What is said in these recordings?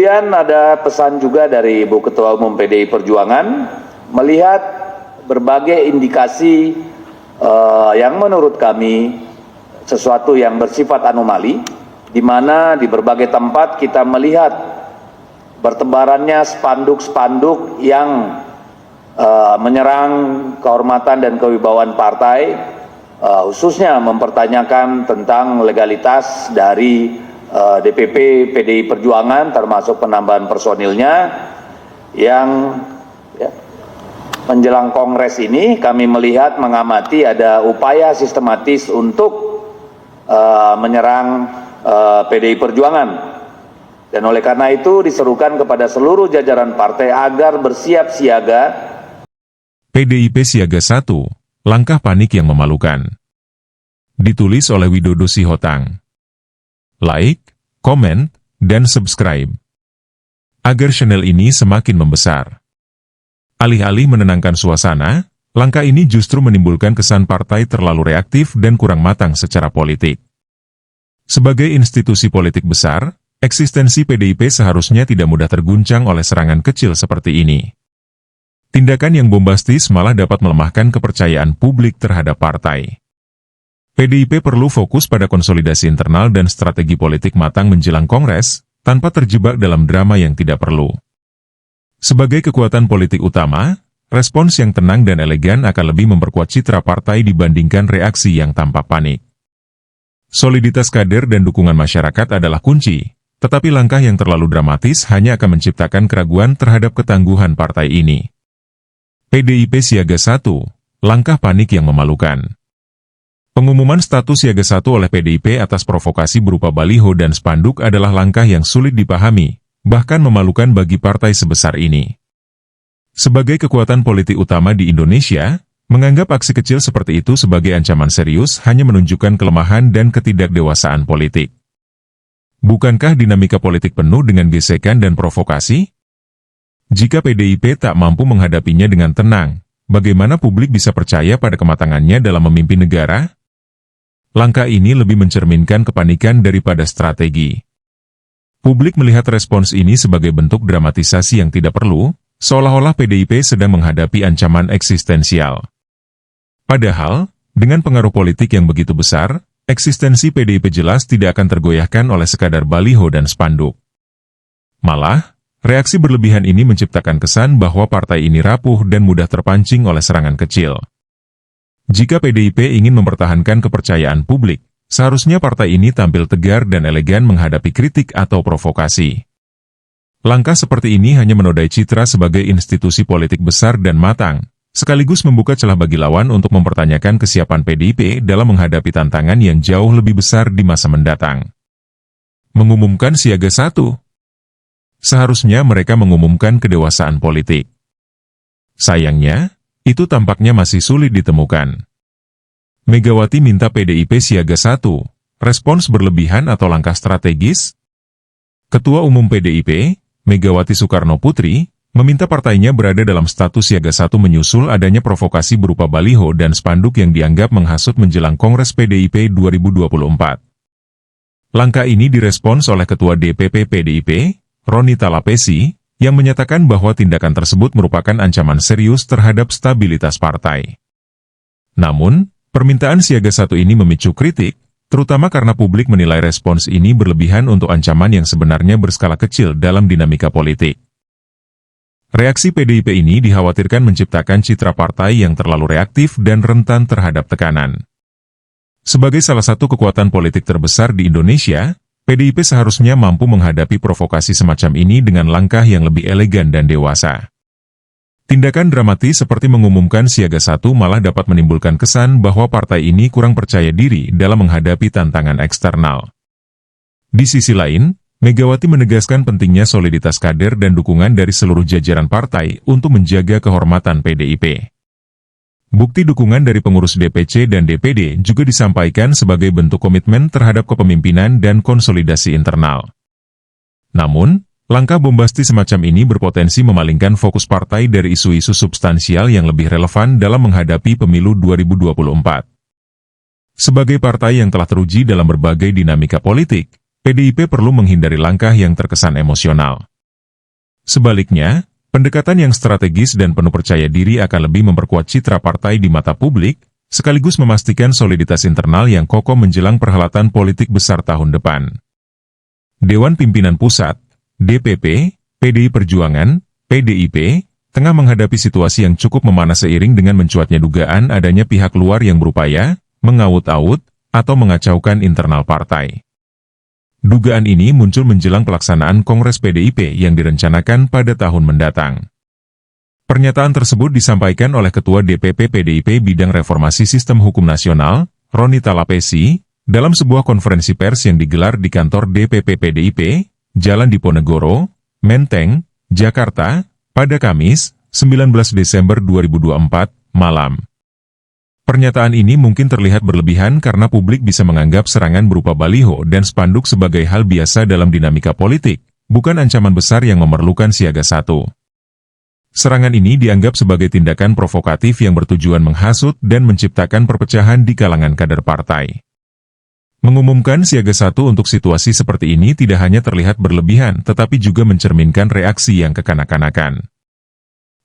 Kemudian ada pesan juga dari Ibu Ketua Umum PDI Perjuangan, melihat berbagai indikasi yang menurut kami sesuatu yang bersifat anomali, di mana di berbagai tempat kita melihat bertebarannya spanduk-spanduk yang menyerang kehormatan dan kewibawaan partai, khususnya mempertanyakan tentang legalitas dari DPP PDI Perjuangan, termasuk penambahan personilnya, yang menjelang Kongres ini kami melihat, mengamati ada upaya sistematis untuk menyerang PDI Perjuangan. Dan oleh karena itu diserukan kepada seluruh jajaran partai agar bersiap siaga. PDIP Siaga 1, langkah panik yang memalukan. Ditulis oleh Widodo Sihotang. Like, komen, dan subscribe agar channel ini semakin membesar. Alih-alih menenangkan suasana, langkah ini justru menimbulkan kesan partai terlalu reaktif dan kurang matang secara politik. Sebagai institusi politik besar, eksistensi PDIP seharusnya tidak mudah terguncang oleh serangan kecil seperti ini. Tindakan yang bombastis malah dapat melemahkan kepercayaan publik terhadap partai. PDIP perlu fokus pada konsolidasi internal dan strategi politik matang menjelang Kongres, tanpa terjebak dalam drama yang tidak perlu. Sebagai kekuatan politik utama, respons yang tenang dan elegan akan lebih memperkuat citra partai dibandingkan reaksi yang tampak panik. Soliditas kader dan dukungan masyarakat adalah kunci, tetapi langkah yang terlalu dramatis hanya akan menciptakan keraguan terhadap ketangguhan partai ini. PDIP Siaga 1, langkah panik yang memalukan. Pengumuman status Siaga 1 oleh PDIP atas provokasi berupa baliho dan spanduk adalah langkah yang sulit dipahami, bahkan memalukan bagi partai sebesar ini. Sebagai kekuatan politik utama di Indonesia, menganggap aksi kecil seperti itu sebagai ancaman serius hanya menunjukkan kelemahan dan ketidakdewasaan politik. Bukankah dinamika politik penuh dengan gesekan dan provokasi? Jika PDIP tak mampu menghadapinya dengan tenang, bagaimana publik bisa percaya pada kematangannya dalam memimpin negara? Langkah ini lebih mencerminkan kepanikan daripada strategi. Publik melihat respons ini sebagai bentuk dramatisasi yang tidak perlu, seolah-olah PDIP sedang menghadapi ancaman eksistensial. Padahal, dengan pengaruh politik yang begitu besar, eksistensi PDIP jelas tidak akan tergoyahkan oleh sekadar baliho dan spanduk. Malah, reaksi berlebihan ini menciptakan kesan bahwa partai ini rapuh dan mudah terpancing oleh serangan kecil. Jika PDIP ingin mempertahankan kepercayaan publik, seharusnya partai ini tampil tegar dan elegan menghadapi kritik atau provokasi. Langkah seperti ini hanya menodai citra sebagai institusi politik besar dan matang, sekaligus membuka celah bagi lawan untuk mempertanyakan kesiapan PDIP dalam menghadapi tantangan yang jauh lebih besar di masa mendatang. Mengumumkan Siaga 1. Seharusnya mereka mengumumkan kedewasaan politik. Sayangnya, itu tampaknya masih sulit ditemukan. Megawati minta PDIP Siaga 1, respons berlebihan atau langkah strategis? Ketua Umum PDIP, Megawati Soekarno Putri, meminta partainya berada dalam status Siaga 1 menyusul adanya provokasi berupa baliho dan spanduk yang dianggap menghasut menjelang Kongres PDIP 2024. Langkah ini direspons oleh Ketua DPP PDIP, Roni Talapesi, yang menyatakan bahwa tindakan tersebut merupakan ancaman serius terhadap stabilitas partai. Namun, permintaan Siaga 1 ini memicu kritik, terutama karena publik menilai respons ini berlebihan untuk ancaman yang sebenarnya berskala kecil dalam dinamika politik. Reaksi PDIP ini dikhawatirkan menciptakan citra partai yang terlalu reaktif dan rentan terhadap tekanan. Sebagai salah satu kekuatan politik terbesar di Indonesia, PDIP seharusnya mampu menghadapi provokasi semacam ini dengan langkah yang lebih elegan dan dewasa. Tindakan dramatis seperti mengumumkan Siaga 1 malah dapat menimbulkan kesan bahwa partai ini kurang percaya diri dalam menghadapi tantangan eksternal. Di sisi lain, Megawati menegaskan pentingnya soliditas kader dan dukungan dari seluruh jajaran partai untuk menjaga kehormatan PDIP. Bukti dukungan dari pengurus DPC dan DPD juga disampaikan sebagai bentuk komitmen terhadap kepemimpinan dan konsolidasi internal. Namun, langkah bombastis semacam ini berpotensi memalingkan fokus partai dari isu-isu substansial yang lebih relevan dalam menghadapi pemilu 2024. Sebagai partai yang telah teruji dalam berbagai dinamika politik, PDIP perlu menghindari langkah yang terkesan emosional. Sebaliknya, pendekatan yang strategis dan penuh percaya diri akan lebih memperkuat citra partai di mata publik, sekaligus memastikan soliditas internal yang kokoh menjelang perhelatan politik besar tahun depan. Dewan Pimpinan Pusat, DPP, PDI Perjuangan, PDIP, tengah menghadapi situasi yang cukup memanas seiring dengan mencuatnya dugaan adanya pihak luar yang berupaya mengaut-aut atau mengacaukan internal partai. Dugaan ini muncul menjelang pelaksanaan Kongres PDIP yang direncanakan pada tahun mendatang. Pernyataan tersebut disampaikan oleh Ketua DPP PDIP Bidang Reformasi Sistem Hukum Nasional, Roni Talapesi, dalam sebuah konferensi pers yang digelar di kantor DPP PDIP, Jalan Diponegoro, Menteng, Jakarta, pada Kamis, 19 Desember 2024, malam. Pernyataan ini mungkin terlihat berlebihan karena publik bisa menganggap serangan berupa baliho dan spanduk sebagai hal biasa dalam dinamika politik, bukan ancaman besar yang memerlukan siaga satu. Serangan ini dianggap sebagai tindakan provokatif yang bertujuan menghasut dan menciptakan perpecahan di kalangan kader partai. Mengumumkan siaga satu untuk situasi seperti ini tidak hanya terlihat berlebihan tetapi juga mencerminkan reaksi yang kekanak-kanakan.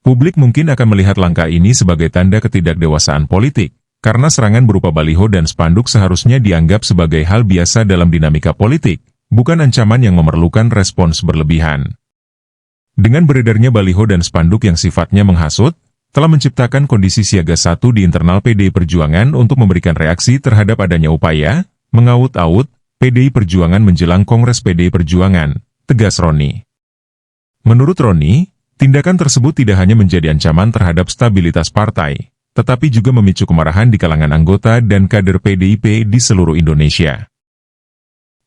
Publik mungkin akan melihat langkah ini sebagai tanda ketidakdewasaan politik, karena serangan berupa baliho dan spanduk seharusnya dianggap sebagai hal biasa dalam dinamika politik, bukan ancaman yang memerlukan respons berlebihan. Dengan beredarnya baliho dan spanduk yang sifatnya menghasut, telah menciptakan kondisi siaga satu di internal PDI Perjuangan untuk memberikan reaksi terhadap adanya upaya mengaut-aut PDI Perjuangan menjelang Kongres PDI Perjuangan, tegas Roni. Menurut Roni, tindakan tersebut tidak hanya menjadi ancaman terhadap stabilitas partai, tetapi juga memicu kemarahan di kalangan anggota dan kader PDIP di seluruh Indonesia.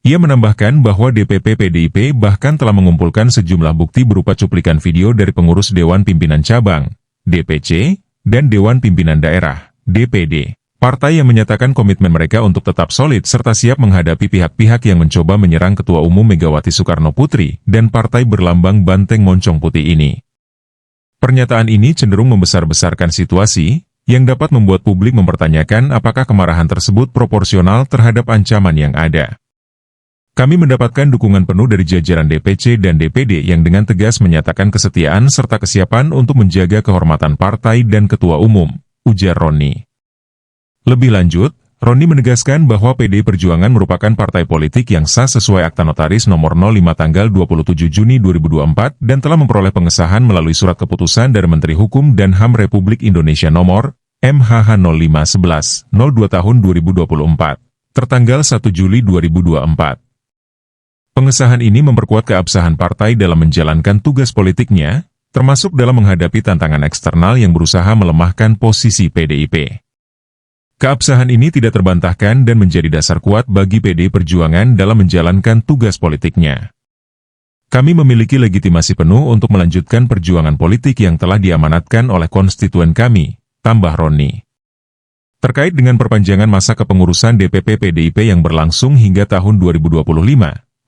Ia menambahkan bahwa DPP PDIP bahkan telah mengumpulkan sejumlah bukti berupa cuplikan video dari pengurus Dewan Pimpinan Cabang, DPC, dan Dewan Pimpinan Daerah, DPD. Partai yang menyatakan komitmen mereka untuk tetap solid serta siap menghadapi pihak-pihak yang mencoba menyerang Ketua Umum Megawati Soekarno Putri dan partai berlambang banteng moncong putih ini. Pernyataan ini cenderung membesar-besarkan situasi, yang dapat membuat publik mempertanyakan apakah kemarahan tersebut proporsional terhadap ancaman yang ada. Kami mendapatkan dukungan penuh dari jajaran DPC dan DPD yang dengan tegas menyatakan kesetiaan serta kesiapan untuk menjaga kehormatan partai dan Ketua Umum, ujar Roni. Lebih lanjut, Roni menegaskan bahwa PDI Perjuangan merupakan partai politik yang sah sesuai Akta Notaris Nomor 05 tanggal 27 Juni 2024 dan telah memperoleh pengesahan melalui Surat Keputusan dari Menteri Hukum dan HAM Republik Indonesia Nomor MHH 0511 02 tahun 2024, tertanggal 1 Juli 2024. Pengesahan ini memperkuat keabsahan partai dalam menjalankan tugas politiknya, termasuk dalam menghadapi tantangan eksternal yang berusaha melemahkan posisi PDIP. Keabsahan ini tidak terbantahkan dan menjadi dasar kuat bagi PDI Perjuangan dalam menjalankan tugas politiknya. Kami memiliki legitimasi penuh untuk melanjutkan perjuangan politik yang telah diamanatkan oleh konstituen kami, tambah Roni. Terkait dengan perpanjangan masa kepengurusan DPP PDIP yang berlangsung hingga tahun 2025,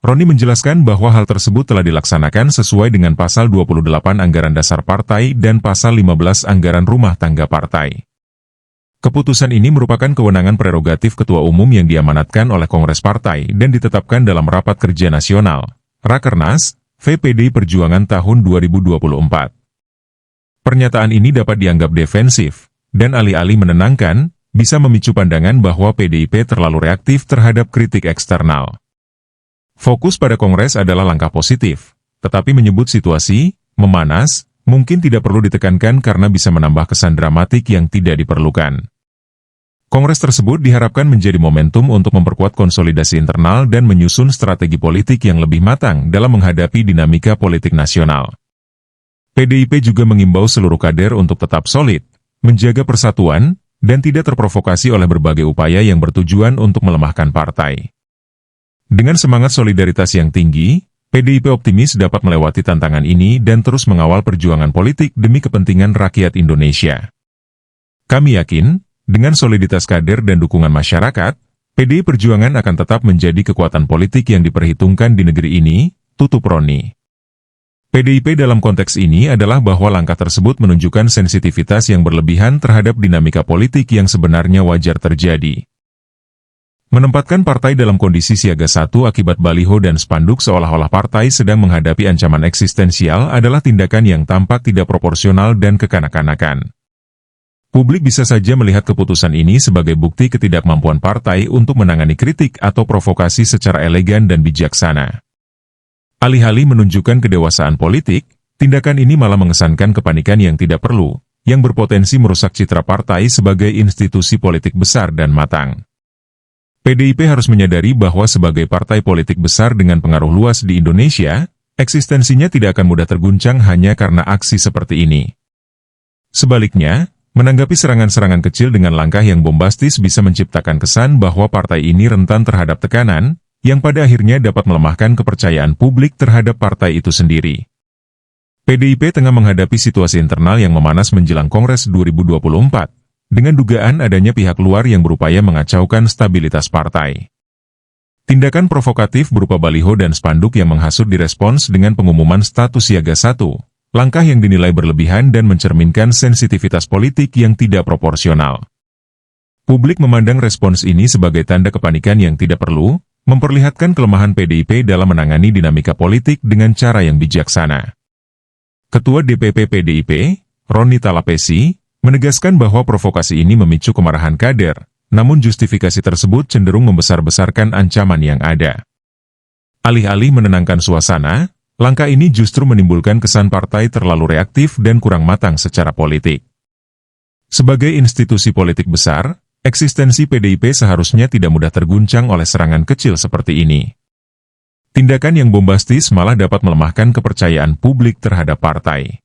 Roni menjelaskan bahwa hal tersebut telah dilaksanakan sesuai dengan Pasal 28 Anggaran Dasar Partai dan Pasal 15 Anggaran Rumah Tangga Partai. Keputusan ini merupakan kewenangan prerogatif Ketua Umum yang diamanatkan oleh Kongres Partai dan ditetapkan dalam Rapat Kerja Nasional, Rakernas, VPD Perjuangan tahun 2024. Pernyataan ini dapat dianggap defensif, dan alih-alih menenangkan, bisa memicu pandangan bahwa PDIP terlalu reaktif terhadap kritik eksternal. Fokus pada Kongres adalah langkah positif, tetapi menyebut situasi memanas, mungkin tidak perlu ditekankan karena bisa menambah kesan dramatik yang tidak diperlukan. Kongres tersebut diharapkan menjadi momentum untuk memperkuat konsolidasi internal dan menyusun strategi politik yang lebih matang dalam menghadapi dinamika politik nasional. PDIP juga mengimbau seluruh kader untuk tetap solid, menjaga persatuan, dan tidak terprovokasi oleh berbagai upaya yang bertujuan untuk melemahkan partai. Dengan semangat solidaritas yang tinggi, PDIP optimis dapat melewati tantangan ini dan terus mengawal perjuangan politik demi kepentingan rakyat Indonesia. Kami yakin, dengan soliditas kader dan dukungan masyarakat, PDI Perjuangan akan tetap menjadi kekuatan politik yang diperhitungkan di negeri ini, tutup Roni. PDIP dalam konteks ini adalah bahwa langkah tersebut menunjukkan sensitivitas yang berlebihan terhadap dinamika politik yang sebenarnya wajar terjadi. Menempatkan partai dalam kondisi siaga satu akibat baliho dan spanduk seolah-olah partai sedang menghadapi ancaman eksistensial adalah tindakan yang tampak tidak proporsional dan kekanak-kanakan. Publik bisa saja melihat keputusan ini sebagai bukti ketidakmampuan partai untuk menangani kritik atau provokasi secara elegan dan bijaksana. Alih-alih menunjukkan kedewasaan politik, tindakan ini malah mengesankan kepanikan yang tidak perlu, yang berpotensi merusak citra partai sebagai institusi politik besar dan matang. PDIP harus menyadari bahwa sebagai partai politik besar dengan pengaruh luas di Indonesia, eksistensinya tidak akan mudah terguncang hanya karena aksi seperti ini. Sebaliknya, menanggapi serangan-serangan kecil dengan langkah yang bombastis bisa menciptakan kesan bahwa partai ini rentan terhadap tekanan, yang pada akhirnya dapat melemahkan kepercayaan publik terhadap partai itu sendiri. PDIP tengah menghadapi situasi internal yang memanas menjelang Kongres 2024, dengan dugaan adanya pihak luar yang berupaya mengacaukan stabilitas partai. Tindakan provokatif berupa baliho dan spanduk yang menghasut direspons dengan pengumuman status siaga 1, langkah yang dinilai berlebihan dan mencerminkan sensitivitas politik yang tidak proporsional. Publik memandang respons ini sebagai tanda kepanikan yang tidak perlu, memperlihatkan kelemahan PDIP dalam menangani dinamika politik dengan cara yang bijaksana. Ketua DPP PDIP, Roni Talapesi, menegaskan bahwa provokasi ini memicu kemarahan kader, namun justifikasi tersebut cenderung membesar-besarkan ancaman yang ada. Alih-alih menenangkan suasana, langkah ini justru menimbulkan kesan partai terlalu reaktif dan kurang matang secara politik. Sebagai institusi politik besar, eksistensi PDIP seharusnya tidak mudah terguncang oleh serangan kecil seperti ini. Tindakan yang bombastis malah dapat melemahkan kepercayaan publik terhadap partai.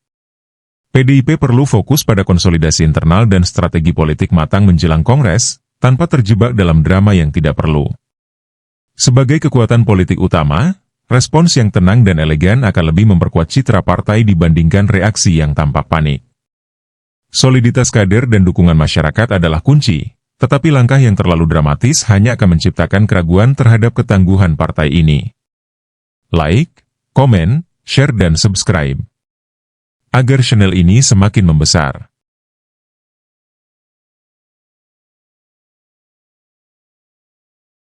PDIP perlu fokus pada konsolidasi internal dan strategi politik matang menjelang Kongres, tanpa terjebak dalam drama yang tidak perlu. Sebagai kekuatan politik utama, respons yang tenang dan elegan akan lebih memperkuat citra partai dibandingkan reaksi yang tampak panik. Soliditas kader dan dukungan masyarakat adalah kunci, tetapi langkah yang terlalu dramatis hanya akan menciptakan keraguan terhadap ketangguhan partai ini. Like, komen, share dan subscribe agar channel ini semakin membesar.